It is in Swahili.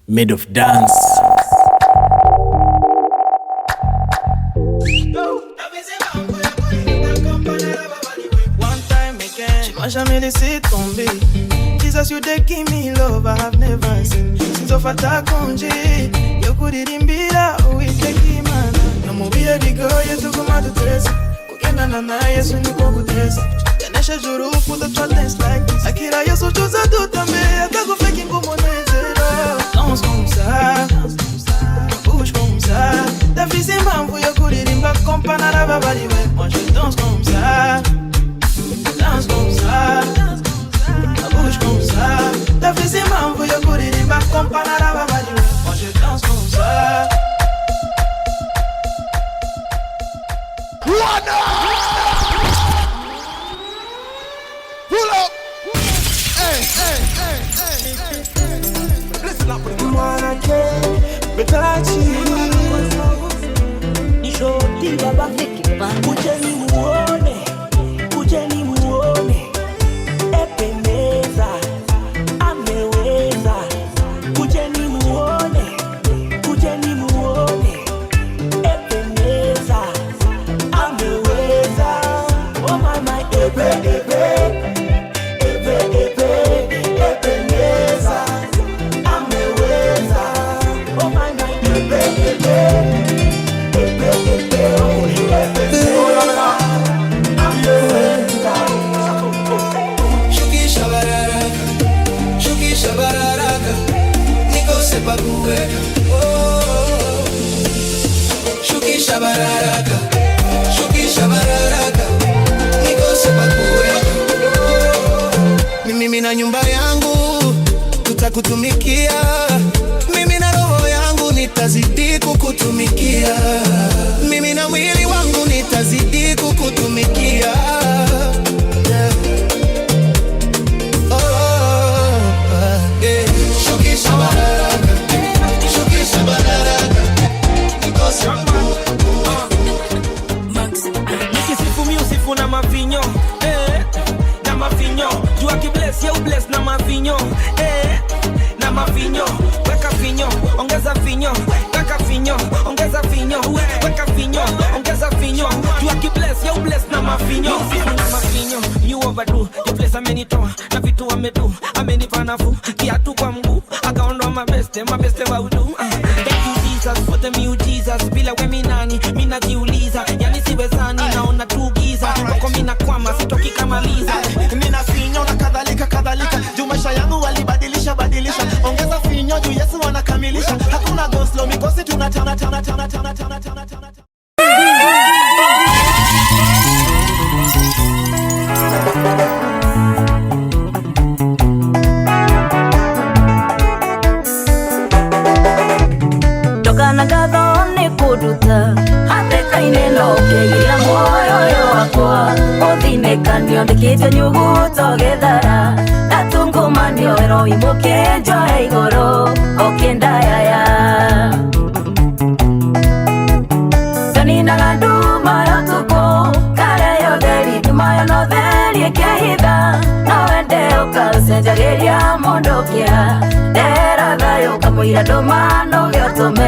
made of dance. One time again, tu m'as jamais laissé tomber. Jesus, you dey give me love I have never seen. Since ofata konje, yokurimbira uitekimana. Namubia digo yetu kumadutesa. Kukenda na Yesu ni kukutesa. Yanesha juru for the challenge like this. Akira Yesu choza dotambe, atakufeki ngumonezera. Danse comme ça, bouge comme ça. Ta fille c'est mambo yokuririmba kompana na babali we. Moi je danse comme ça, danse comme ça. Bouge comme ça. Ta fille c'est mambo yokuririmba kompana na babali we. Moi je danse comme ça. Pull up. Hey, hey, hey, hey, hey. Listen up with the Mwanake, betachi Nishoti baba Kujeni muone Ependeza, ameweza Kujeni muone Ependeza, ameweza Oh mama, ependeza Mimi na nyumba yangu tutakutumikia, mimi na roho yangu nitazidi kukutumikia, mimi na mwili wangu nitazidi kukutumikia. Nikisifu musifu na mavinyo, na mavinyo. You are bless, you bless na mavinyo, na mavinyo. Weka vinyo, ongeza vinyo. Weka vinyo, ongeza vinyo. Weka vinyo, ongeza vinyo. You are bless, you bless na mavinyo. Na mavinyo, you overdo. You bless amenitoa, na vitu amedu. Amenipa nafuu, kiatu kwa mguu. Akaondoa mabeste wa udu. Thank you Jesus for the new Jesus. Bila we minani, mina jiuliza. Yani siwezani, naona tu giza. Wako mina kwama, sitoki kamaliza. Nina finyo na kadhalika. Juu maisha yangu walibadilisha. Ongeza finyo juu Yesu wanakamilisha. Hakuna go slow, mikosi tunatana. Tokana gathone kuduta Hateka ineno kegira moyo wakwa Othinekanio ndikite nyuguto gethara Natungumanio ero imuke njoe igoro Okendayaya Tanina ganduma yotuko Kare yotheri dumayo no theri ekehitha No ende ukasenjagiria mundukia Dera thayo kamuira dumano gyotume